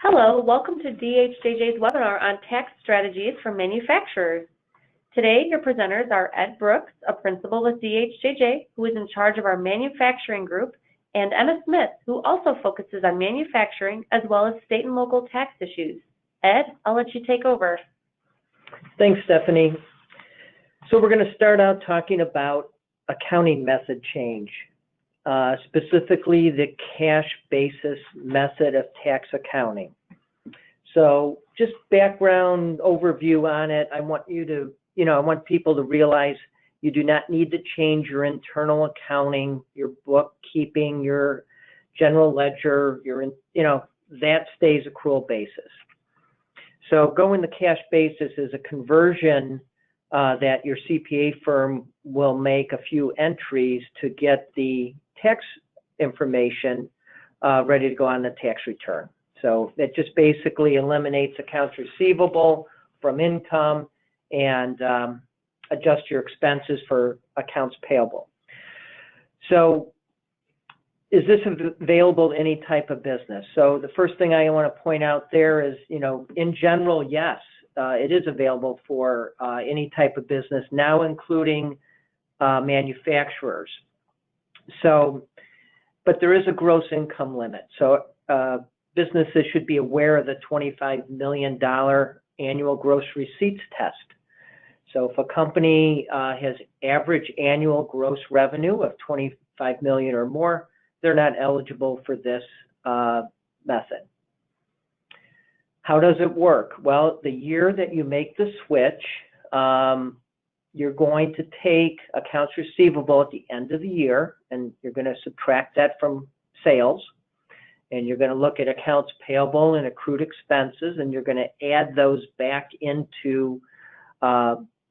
Hello, welcome to DHJJ's webinar on tax strategies for manufacturers. Today, your presenters are Ed Brooks, a principal with DHJJ, who is in charge of our manufacturing group, and Emma Smith, who also focuses on manufacturing as well as state and local tax issues. Ed, I'll let you take over. Thanks, Stephanie. So we're going to start out talking about accounting method change. Specifically the cash basis method of tax accounting. So just background overview on it. I want you to, I want people to realize you do not need to change your internal accounting, your bookkeeping, your general ledger, that stays accrual basis. So going to cash basis is a conversion that your CPA firm will make a few entries to get the tax information ready to go on the tax return. So that just basically eliminates accounts receivable from income and adjust your expenses for accounts payable. So is this available to any type of business? So the first thing I want to point out there is, in general, yes, it is available for any type of business, now including manufacturers. So, but there is a gross income limit. So businesses should be aware of the $25 million annual gross receipts test. So if a company has average annual gross revenue of $25 million or more, they're not eligible for this method. How does it work? Well, the year that you make the switch, you're going to take accounts receivable at the end of the year, and you're going to subtract that from sales, and you're going to look at accounts payable and accrued expenses, and you're going to add those back into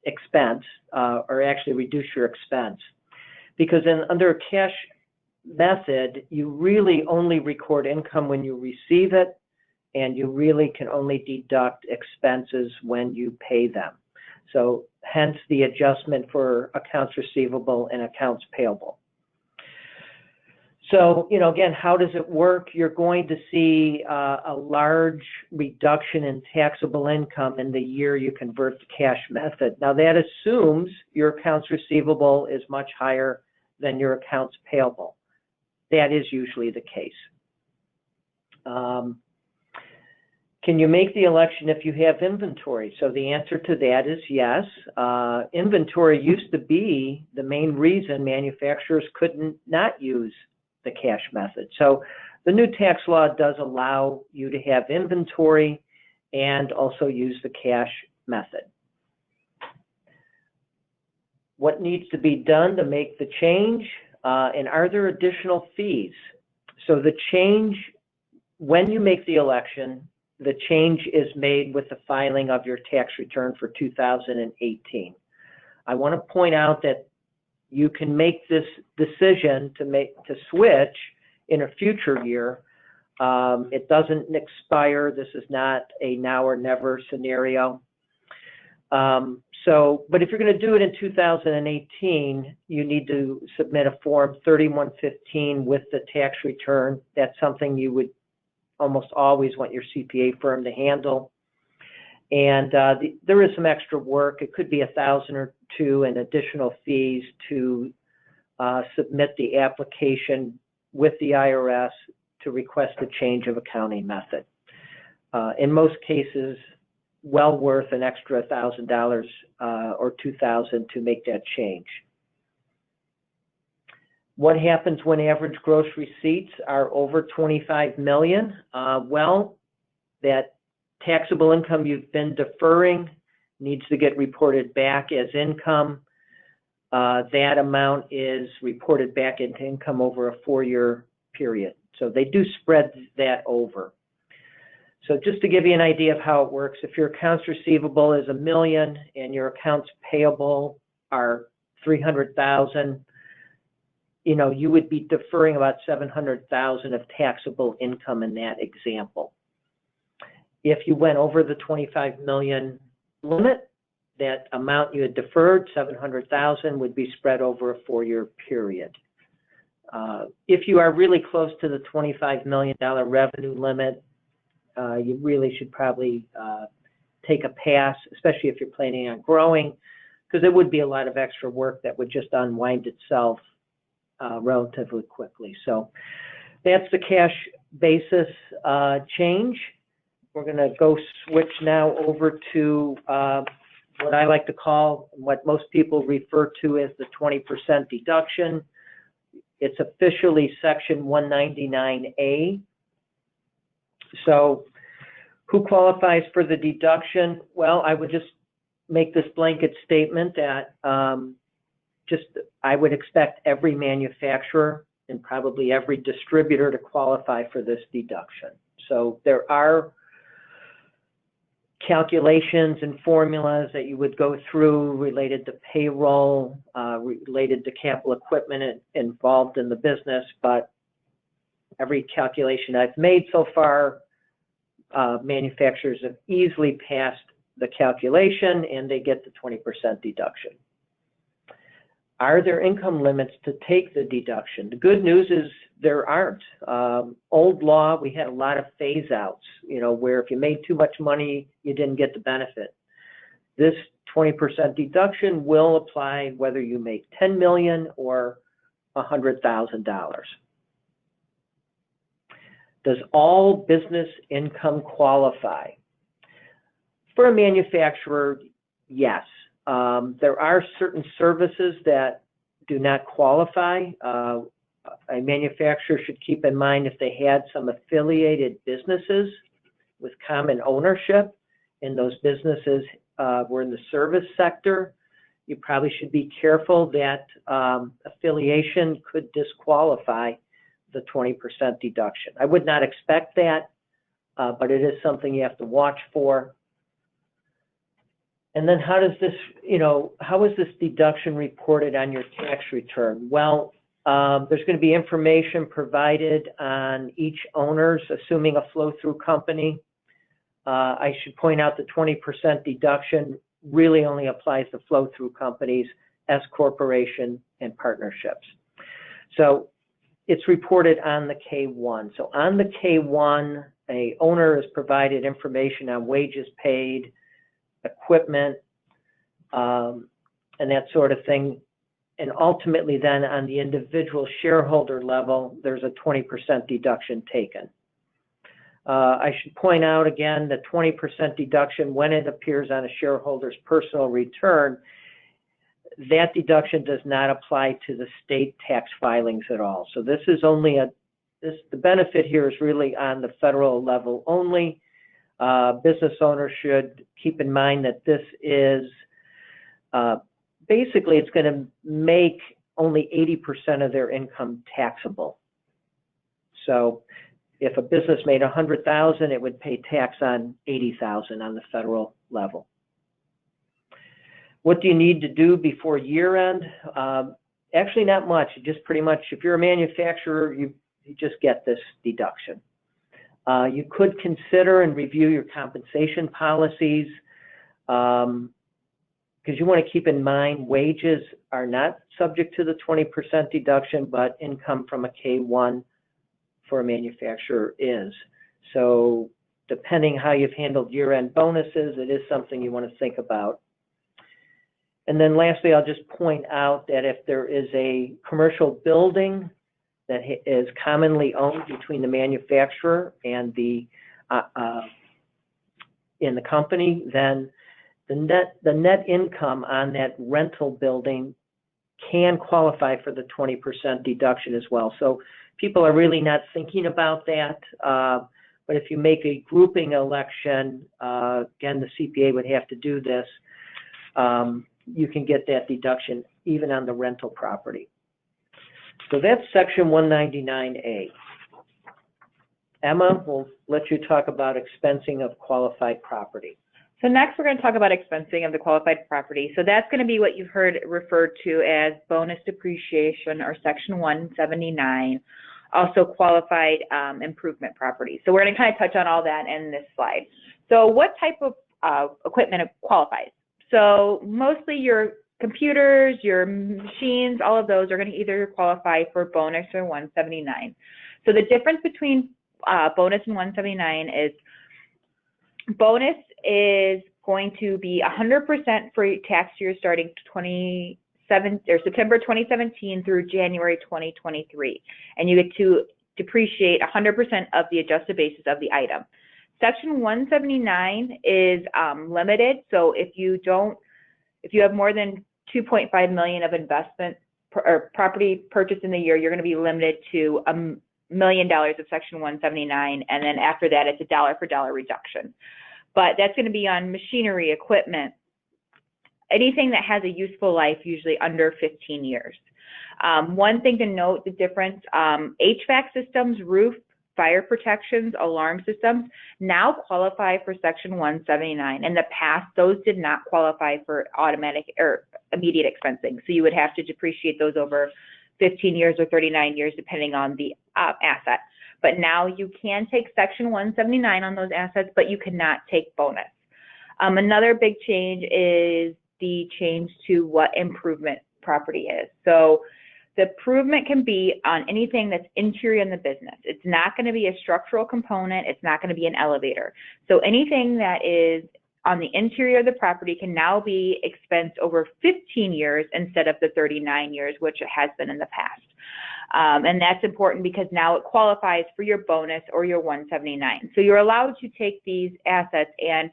expense, or actually reduce your expense. Because under a cash method, you really only record income when you receive it, and you really can only deduct expenses when you pay them. So hence the adjustment for accounts receivable and accounts payable. So, again, how does it work? You're going to see a large reduction in taxable income in the year you convert to cash method. Now that assumes your accounts receivable is much higher than your accounts payable. That is usually the case. Can you make the election if you have inventory? So the answer to that is yes. Inventory used to be the main reason manufacturers couldn't not use the cash method. So the new tax law does allow you to have inventory and also use the cash method. What needs to be done to make the change? And are there additional fees? So the change, when you make the election, the change is made with the filing of your tax return for 2018. I want to point out that you can make this decision to switch in a future year. It doesn't expire. This is not a now or never scenario. But if you're going to do it in 2018, you need to submit a Form 3115 with the tax return. That's something you would almost always want your CPA firm to handle. And there is some extra work. It could be $1,000 or $2,000 in additional fees to submit the application with the IRS to request a change of accounting method. In most cases, well worth an extra $1,000 or $2,000 to make that change. What happens when average gross receipts are over $25 million? Well, that taxable income you've been deferring needs to get reported back as income. That amount is reported back into income over a 4-year period. So they do spread that over. So just to give you an idea of how it works, if your accounts receivable is $1 million and your accounts payable are $300,000, you would be deferring about $700,000 of taxable income in that example. If you went over the $25 million limit, that amount you had deferred, $700,000, would be spread over a 4-year period. If you are really close to the $25 million revenue limit, you really should probably take a pass, especially if you're planning on growing, because it would be a lot of extra work that would just unwind itself relatively quickly. So that's the cash basis change. We're going to go switch now over to what I like to call, what most people refer to as the 20% deduction. It's officially Section 199A. So who qualifies for the deduction? Well, I would just make this blanket statement that I would expect every manufacturer and probably every distributor to qualify for this deduction. So there are calculations and formulas that you would go through related to payroll, related to capital equipment involved in the business, but every calculation I've made so far, manufacturers have easily passed the calculation and they get the 20% deduction. Are there income limits to take the deduction? The good news is there aren't. Old law, we had a lot of phase outs, where if you made too much money, you didn't get the benefit. This 20% deduction will apply whether you make $10 million or $100,000. Does all business income qualify? For a manufacturer, yes. There are certain services that do not qualify. A manufacturer should keep in mind if they had some affiliated businesses with common ownership and those businesses were in the service sector, you probably should be careful that affiliation could disqualify the 20% deduction. I would not expect that, but it is something you have to watch for. And then how does this, how is this deduction reported on your tax return? Well, there's going to be information provided on each owner's, assuming a flow-through company. I should point out the 20% deduction really only applies to flow-through companies, S corporation, and partnerships. So it's reported on the K-1. So on the K-1, a owner is provided information on wages paid, equipment, and that sort of thing. And ultimately then on the individual shareholder level, there's a 20% deduction taken. I should point out again, the 20% deduction, when it appears on a shareholder's personal return, that deduction does not apply to the state tax filings at all. So this is only the benefit here is really on the federal level only. Business owners should keep in mind that this is, basically it's going to make only 80% of their income taxable. So if a business made $100,000, it would pay tax on $80,000 on the federal level. What do you need to do before year end? Actually not much. You just pretty much, if you're a manufacturer, you just get this deduction. You could consider and review your compensation policies because you want to keep in mind wages are not subject to the 20% deduction, but income from a K-1 for a manufacturer is. So depending how you've handled year-end bonuses, it is something you want to think about. And then lastly, I'll just point out that if there is a commercial building that is commonly owned between the manufacturer and the company, then the net income on that rental building can qualify for the 20% deduction as well. So people are really not thinking about that. But if you make a grouping election, again, the CPA would have to do this. You can get that deduction even on the rental property. So that's Section 199A. Emma, we'll let you talk about expensing of qualified property. So next, we're going to talk about expensing of the qualified property. So that's going to be what you've heard referred to as bonus depreciation, or Section 179, also qualified improvement property. So we're going to kind of touch on all that in this slide. So what type of equipment qualifies? So mostly your computers, your machines, all of those are going to either qualify for bonus or 179. So the difference between bonus and 179 is Bonus is going to be 100% for tax years starting September 2017 through January 2023, and you get to depreciate 100% of the adjusted basis of the item. Section 179 is limited, so if you have more than 2.5 million of investment or property purchased in the year, you're going to be limited to $1 million of Section 179, and then after that, it's a dollar for dollar reduction. But that's going to be on machinery, equipment, anything that has a useful life, usually under 15 years. One thing to note, the difference, HVAC systems, roof, fire protections, alarm systems now qualify for Section 179. In the past, those did not qualify for automatic or immediate expensing. So you would have to depreciate those over 15 years or 39 years, depending on the asset. But now you can take Section 179 on those assets, but you cannot take bonus. Another big change is the change to what improvement property is. So the improvement can be on anything that's interior in the business. It's not going to be a structural component. It's not going to be an elevator. So anything that is on the interior of the property can now be expensed over 15 years instead of the 39 years, which it has been in the past. And that's important because now it qualifies for your bonus or your 179. So you're allowed to take these assets and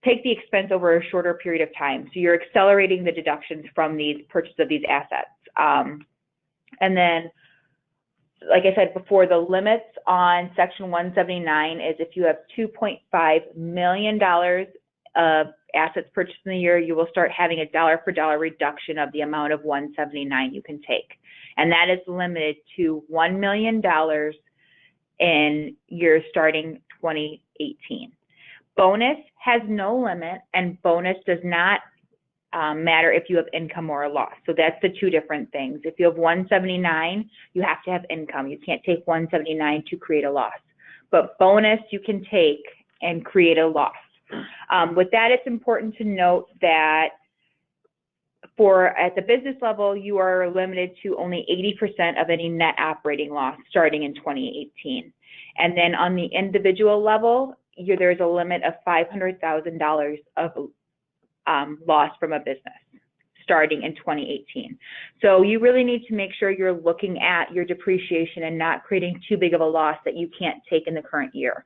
take the expense over a shorter period of time. So you're accelerating the deductions from these purchase of these assets. And then, like I said before, the limits on Section 179 is if you have $2.5 million of assets purchased in the year, you will start having a dollar for dollar reduction of the amount of 179 you can take. And that is limited to $1 million in years starting 2018. Bonus has no limit, and bonus does not matter if you have income or a loss. So that's the two different things. If you have 179, you have to have income. You can't take 179 to create a loss. But bonus you can take and create a loss. With that, it's important to note that at the business level, you are limited to only 80% of any net operating loss starting in 2018. And then on the individual level, there's a limit of $500,000 of loss from a business starting in 2018. So you really need to make sure you're looking at your depreciation and not creating too big of a loss that you can't take in the current year.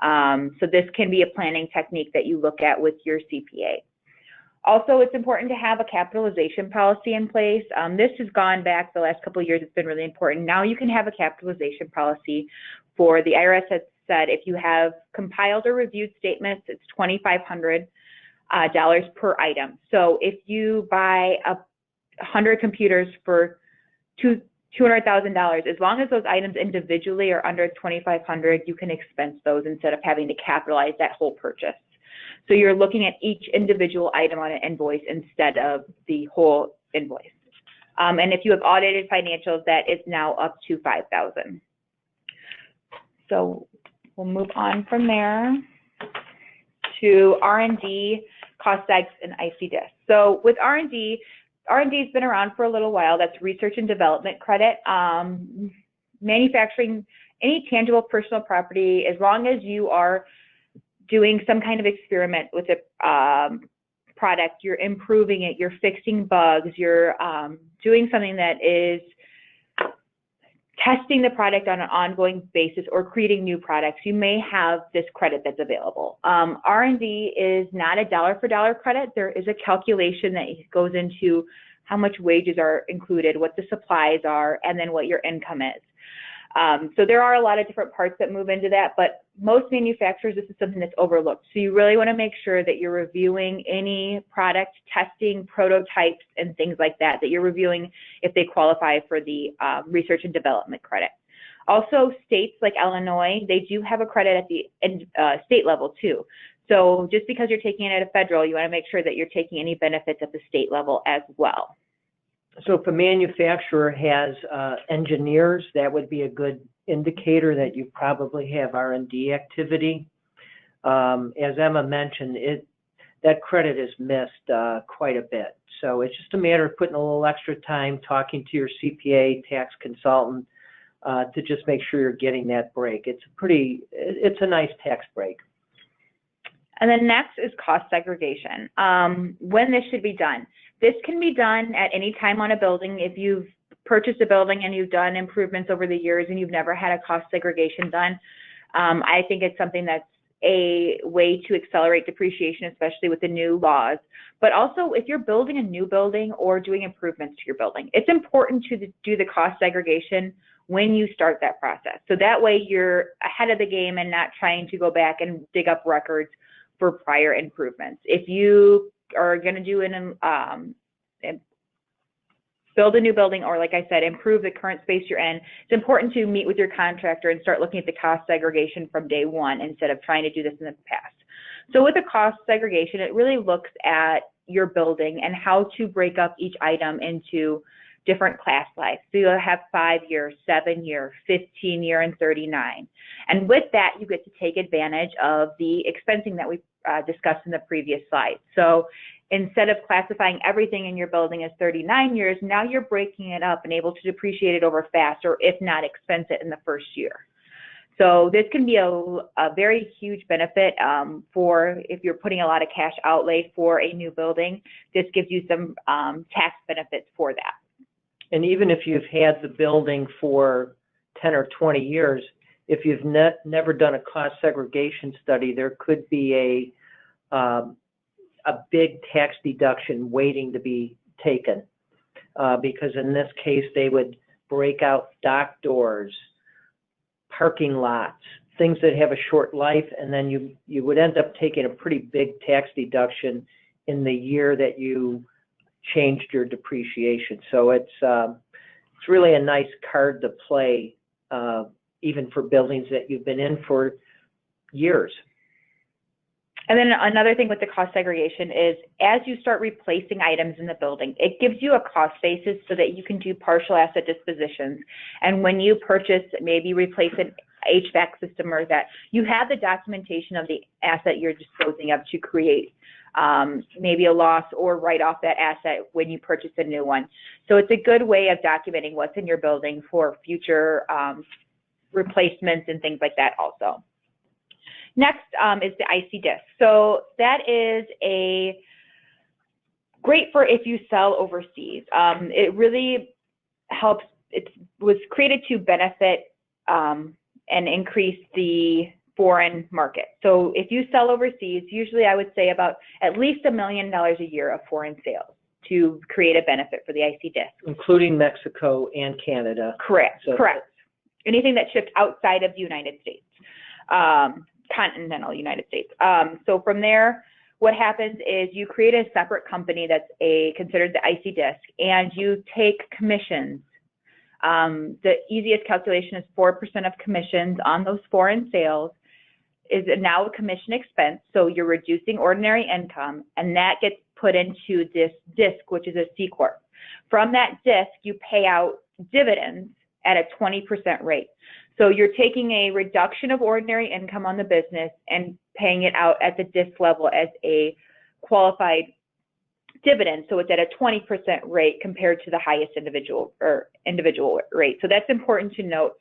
So this can be a planning technique that you look at with your CPA. Also, it's important to have a capitalization policy in place. This has gone back the last couple of years. It's been really important. Now you can have a capitalization policy for the IRS has said if you have compiled or reviewed statements, it's $2,500 per item. So if you buy 100 computers for $200,000, as long as those items individually are under $2,500, you can expense those instead of having to capitalize that whole purchase. So you're looking at each individual item on an invoice instead of the whole invoice. And if you have audited financials, that is now up to $5,000. So we'll move on from there to R&D, cost tags, and ICDIS. So with R&D has been around for a little while. That's research and development credit. Manufacturing, any tangible personal property, as long as you are doing some kind of experiment with a product, you're improving it, you're fixing bugs, you're doing something that is testing the product on an ongoing basis or creating new products, you may have this credit that's available. R&D is not a dollar for dollar credit. There is a calculation that goes into how much wages are included, what the supplies are, and then what your income is. So there are a lot of different parts that move into that, but most manufacturers, this is something that's overlooked. So you really want to make sure that you're reviewing any product testing, prototypes, and things like that, that you're reviewing if they qualify for the research and development credit. Also, states like Illinois, they do have a credit at the state level too. So just because you're taking it at a federal, you want to make sure that you're taking any benefits at the state level as well. So if a manufacturer has engineers, that would be a good indicator that you probably have R&D activity. As Emma mentioned, that credit is missed quite a bit. So it's just a matter of putting a little extra time talking to your CPA, tax consultant, to just make sure you're getting that break. It's a nice tax break. And then next is cost segregation. When this should be done. This can be done at any time on a building. If you've purchased a building and you've done improvements over the years and you've never had a cost segregation done, I think it's something that's a way to accelerate depreciation, especially with the new laws. But also, if you're building a new building or doing improvements to your building, it's important to do the cost segregation when you start that process. So that way you're ahead of the game and not trying to go back and dig up records for prior improvements. If you are going to do build a new building, or like I said, improve the current space you're in, it's important to meet with your contractor and start looking at the cost segregation from day one instead of trying to do this in the past. So with the cost segregation, it really looks at your building and how to break up each item into different class lives. So you'll have 5-year, 7-year, 15-year, and 39. And with that, you get to take advantage of the expensing that we discussed in the previous slide. So instead of classifying everything in your building as 39 years, now you're breaking it up and able to depreciate it over fast, or if not, expense it in the first year. So this can be a very huge benefit for if you're putting a lot of cash outlay for a new building. This gives you some tax benefits for that. And even if you've had the building for 10 or 20 years, if you've never done a cost segregation study, there could be a big tax deduction waiting to be taken, because in this case they would break out dock doors, parking lots, things that have a short life, and then you would end up taking a pretty big tax deduction in the year that you changed your depreciation. So it's really a nice card to play, even for buildings that you've been in for years. And then another thing with the cost segregation is as you start replacing items in the building, it gives you a cost basis so that you can do partial asset dispositions. And when you purchase, maybe replace an HVAC system or that, you have the documentation of the asset you're disposing of to create maybe a loss or write off that asset when you purchase a new one. So it's a good way of documenting what's in your building for future replacements and things like that also. Next is the IC disc. So that is great for if you sell overseas. It really helps. It was created to benefit and increase the foreign market. So if you sell overseas, usually I would say about at least $1 million a year of foreign sales to create a benefit for the IC disc. Including Mexico and Canada. Correct, So correct. Anything that shipped outside of the United States. Continental United States. So from there, what happens is you create a separate company that's considered the IC disc, and you take commissions. The easiest calculation is 4% of commissions on those foreign sales is now a commission expense. So you're reducing ordinary income, and that gets put into this disc, which is a CCorp. From that disc, you pay out dividends at a 20% rate. So you're taking a reduction of ordinary income on the business and paying it out at the disc level as a qualified dividend. So it's at a 20% rate compared to the highest individual rate. So that's important to note.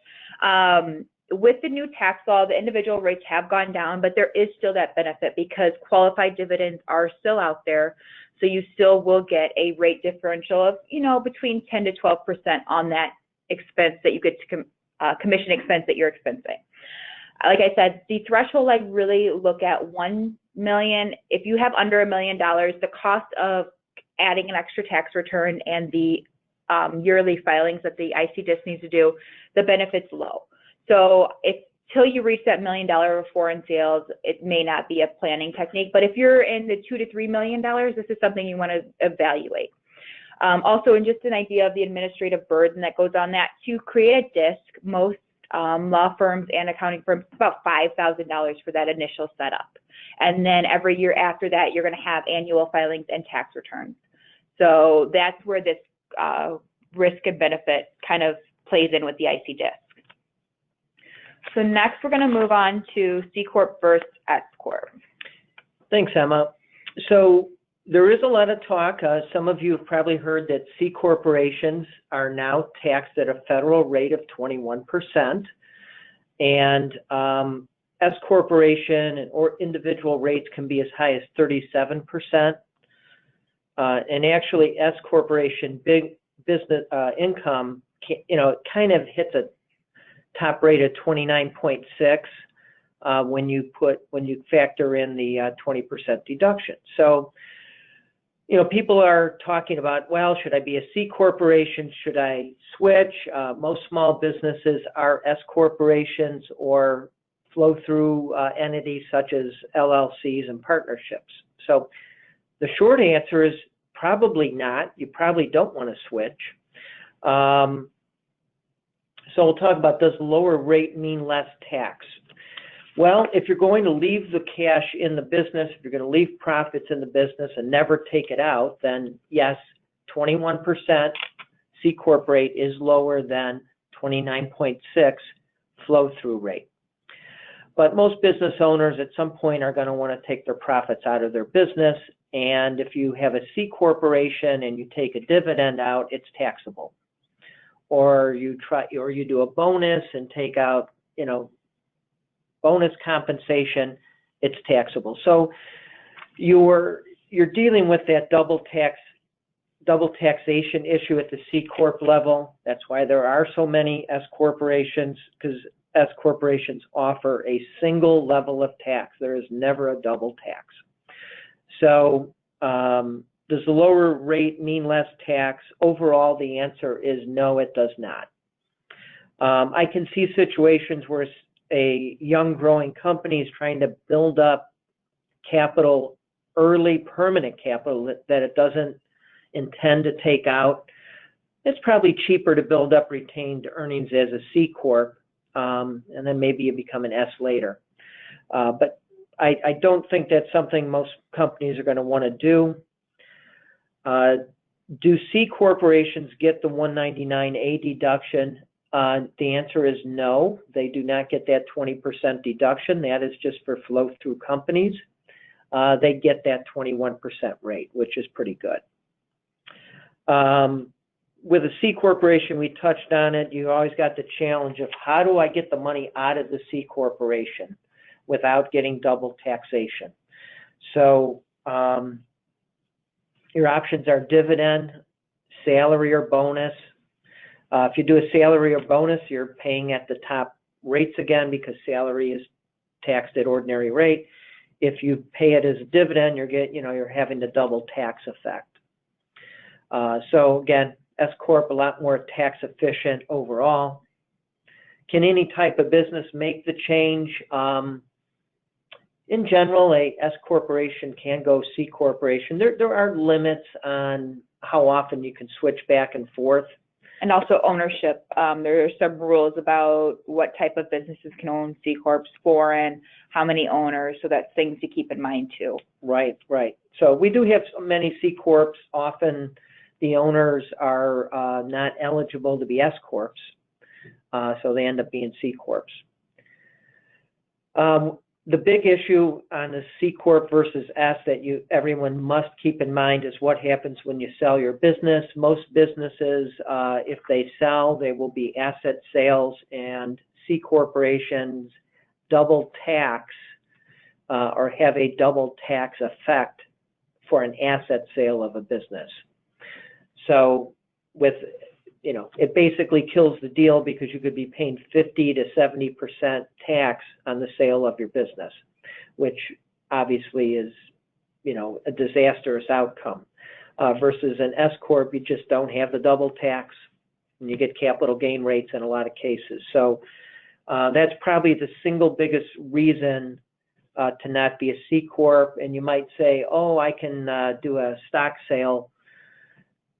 With the new tax law, the individual rates have gone down, but there is still that benefit because qualified dividends are still out there. So you still will get a rate differential of, between 10 to 12% on that expense that you get to commission expense that you're expensing. Like I said, the threshold, I really look at $1 million. If you have under $1 million, the cost of adding an extra tax return and the yearly filings that the IC disc needs to do, the benefit's low. So till you reach that $1 million of foreign sales, it may not be a planning technique. But if you're in the $2 to $3 million, this is something you want to evaluate. Also, and just an idea of the administrative burden that goes on that, to create a disc, most law firms and accounting firms, it's about $5,000 for that initial setup. And then every year after that, you're going to have annual filings and tax returns. So that's where this risk and benefit kind of plays in with the IC disc. So next, we're going to move on to CCorp versus S-Corp. Thanks, Emma. So there is a lot of talk. Some of you have probably heard that C corporations are now taxed at a federal rate of 21%. And S corporation or individual rates can be as high as 37%. And actually, S corporation big business income, it kind of hits a top rate of 29.6 when you factor in the 20% deduction. So, people are talking about, well, should I be a C corporation? Should I switch? Most small businesses are S corporations or flow-through entities such as LLCs and partnerships. So the short answer is probably not. You probably don't want to switch. So we'll talk about, does lower rate mean less tax? Well, if you're going to leave the cash in the business, if you're going to leave profits in the business and never take it out, then yes, 21% C Corp rate is lower than 29.6 flow-through rate. But most business owners at some point are going to want to take their profits out of their business. And if you have a C corporation and you take a dividend out, it's taxable. Or you do a bonus and take out, bonus compensation, it's taxable. So you're dealing with that double taxation issue at the C Corp level. That's why there are so many S corporations, because S corporations offer a single level of tax. There is never a double tax. So does the lower rate mean less tax? Overall, the answer is no, it does not. I can see situations where a young growing company is trying to build up capital, early permanent capital that it doesn't intend to take out. It's probably cheaper to build up retained earnings as a C Corp, and then maybe you become an S later. But I don't think that's something most companies are going to want to do. Do C corporations get the 199A deduction? The answer is no. They do not get that 20% deduction. That is just for flow-through companies. They get that 21% rate, which is pretty good. With a C corporation, we touched on it. You always got the challenge of, how do I get the money out of the C corporation without getting double taxation? So your options are dividend, salary, or bonus. If you do a salary or bonus, you're paying at the top rates again, because salary is taxed at ordinary rate. If you pay it as a dividend, you're having the double tax effect. So again, S Corp, a lot more tax efficient overall. Can any type of business make the change? In general, a S corporation can go C corporation. There are limits on how often you can switch back and forth. And also ownership. There are some rules about what type of businesses can own C Corps for and how many owners, so that's things to keep in mind too. Right. So we do have so many C Corps. Often the owners are not eligible to be S Corps, so they end up being C Corps. The big issue on the C Corp versus S that everyone must keep in mind is what happens when you sell your business. Most businesses, if they sell, they will be asset sales, and C corporations double tax or have a double tax effect for an asset sale of a business. So it basically kills the deal, because you could be paying 50 to 70% tax on the sale of your business, which obviously is, a disastrous outcome. Versus an S Corp, you just don't have the double tax, and you get capital gain rates in a lot of cases. So that's probably the single biggest reason to not be a C Corp. And you might say, oh, I can do a stock sale.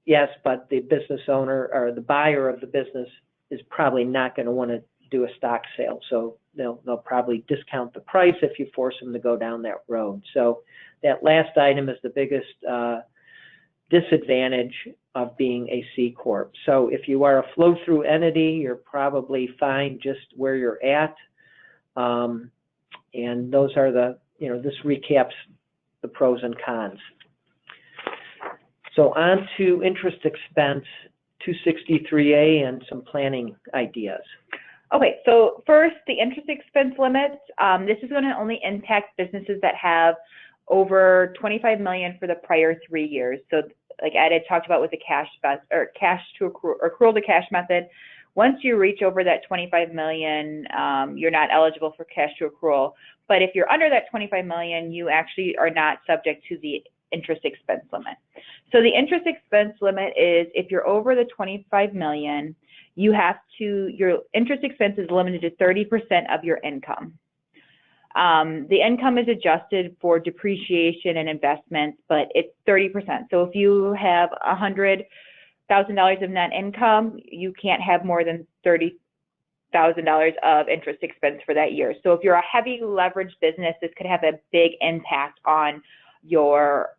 Yes, but the business owner or the buyer of the business is probably not going to want to do a stock sale. So they'll probably discount the price if you force them to go down that road. So that last item is the biggest disadvantage of being a C Corp. So if you are a flow-through entity, you're probably fine just where you're at. And those are this recaps the pros and cons. So on to interest expense, 263A, and some planning ideas. Okay, so first, the interest expense limits. This is going to only impact businesses that have over 25 million for the prior 3 years. So, like Ed had talked about with the cash to accrual to cash method, once you reach over that 25 million, you're not eligible for cash to accrual. But if you're under that 25 million, you actually are not subject to the interest expense limit. So the interest expense limit is if you're over the 25 million, your interest expense is limited to 30% of your income. The income is adjusted for depreciation and investments, but it's 30%. So if you have $100,000 of net income, you can't have more than $30,000 of interest expense for that year. So if you're a heavy leverage business, this could have a big impact on your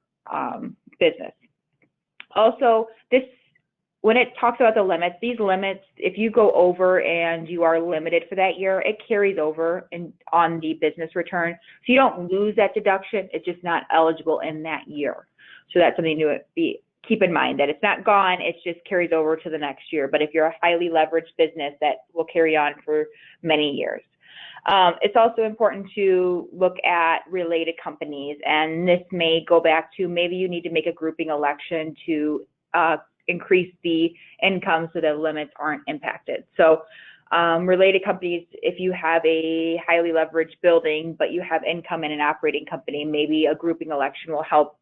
business. Also, when it talks about the limits, these limits, if you go over and you are limited for that year, it carries over on the business return. So you don't lose that deduction, it's just not eligible in that year. So that's something to keep in mind, that it's not gone, it just carries over to the next year. But if you're a highly leveraged business, that will carry on for many years. It's also important to look at related companies, and this may go back to maybe you need to make a grouping election to increase the income so the limits aren't impacted. So related companies, if you have a highly leveraged building, but you have income in an operating company, maybe a grouping election will help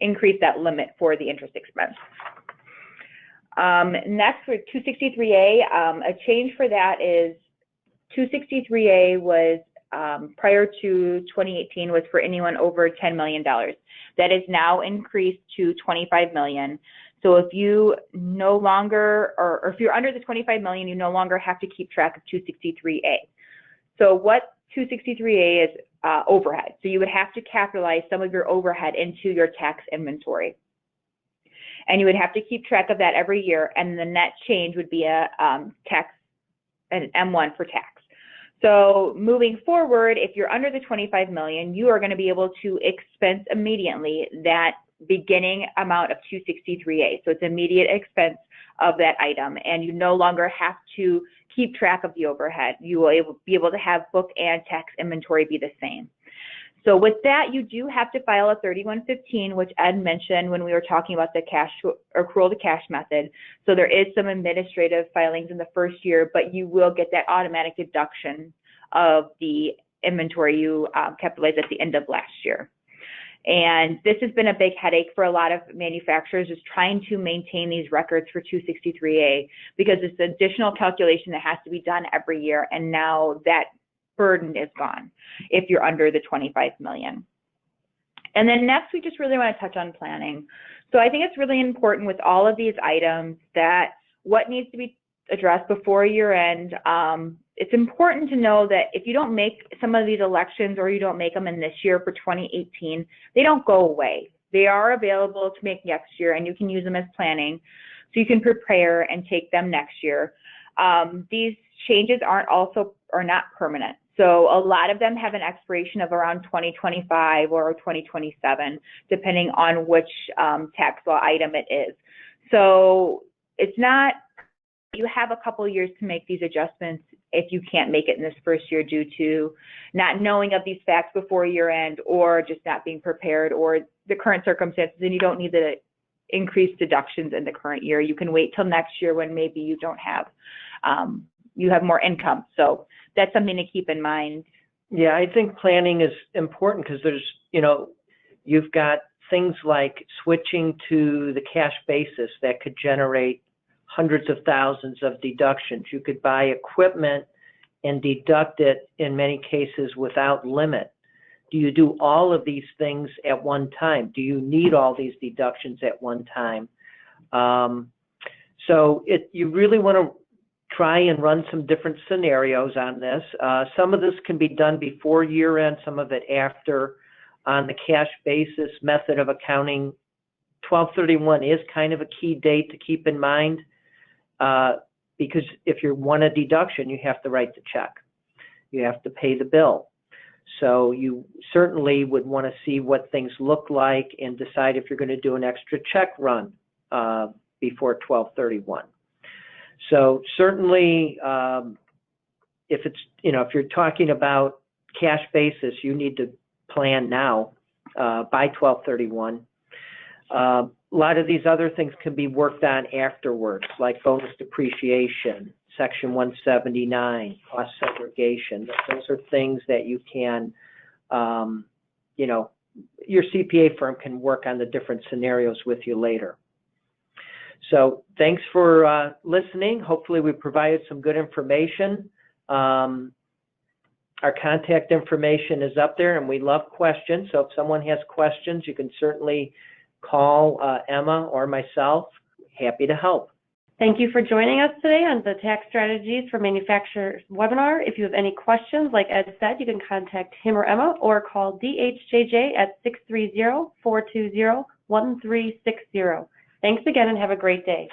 increase that limit for the interest expense. Next, for 263A, a change for that is 263A was prior to 2018 was for anyone over $10 million. That is now increased to 25 million. So if you no longer, or if you're under the 25 million, you no longer have to keep track of 263A. So what 263A is overhead. So you would have to capitalize some of your overhead into your tax inventory. And you would have to keep track of that every year, and the net change would be an M1 for tax. So moving forward, if you're under the 25 million, you are going to be able to expense immediately that beginning amount of 263A. So it's immediate expense of that item, and you no longer have to keep track of the overhead. You will be able to have book and tax inventory be the same. So with that, you do have to file a 3115, which Ed mentioned when we were talking about the accrual to cash method. So there is some administrative filings in the first year, but you will get that automatic deduction of the inventory you capitalized at the end of last year. And this has been a big headache for a lot of manufacturers, is trying to maintain these records for 263A, because it's an additional calculation that has to be done every year, and now that burden is gone if you're under the 25 million. And then next, we just really want to touch on planning. So I think it's really important with all of these items that what needs to be addressed before year end. It's important to know that if you don't make some of these elections, or you don't make them in this year for 2018, they don't go away. They are available to make next year, and you can use them as planning, so you can prepare and take them next year. These changes are not permanent. So a lot of them have an expiration of around 2025 or 2027, depending on which tax law item it is. So it's not, you have a couple years to make these adjustments if you can't make it in this first year due to not knowing of these facts before year end, or just not being prepared, or the current circumstances, and you don't need the increased deductions in the current year. You can wait till next year when maybe you don't have, you have more income. So that's something to keep in mind. Yeah, I think planning is important, because there's, you've got things like switching to the cash basis that could generate hundreds of thousands of deductions. You could buy equipment and deduct it in many cases without limit. Do you do all of these things at one time? Do you need all these deductions at one time? So you really want to try and run some different scenarios on this. Some of this can be done before year end, some of it after. On the cash basis method of accounting, 12/31 is kind of a key date to keep in mind, because if you want a deduction, you have to write the check. You have to pay the bill. So you certainly would want to see what things look like and decide if you're going to do an extra check run before 12/31. So certainly, if it's, if you're talking about cash basis, you need to plan now by 12/31. A lot of these other things can be worked on afterwards, like bonus depreciation, Section 179, cost segregation. Those are things that you can, your CPA firm can work on the different scenarios with you later. So thanks for listening. Hopefully we provided some good information. Our contact information is up there, and we love questions. So if someone has questions, you can certainly call Emma or myself. Happy to help. Thank you for joining us today on the Tax Strategies for Manufacturers webinar. If you have any questions, like Ed said, you can contact him or Emma or call DHJJ at 630-420-1360. Thanks again and have a great day.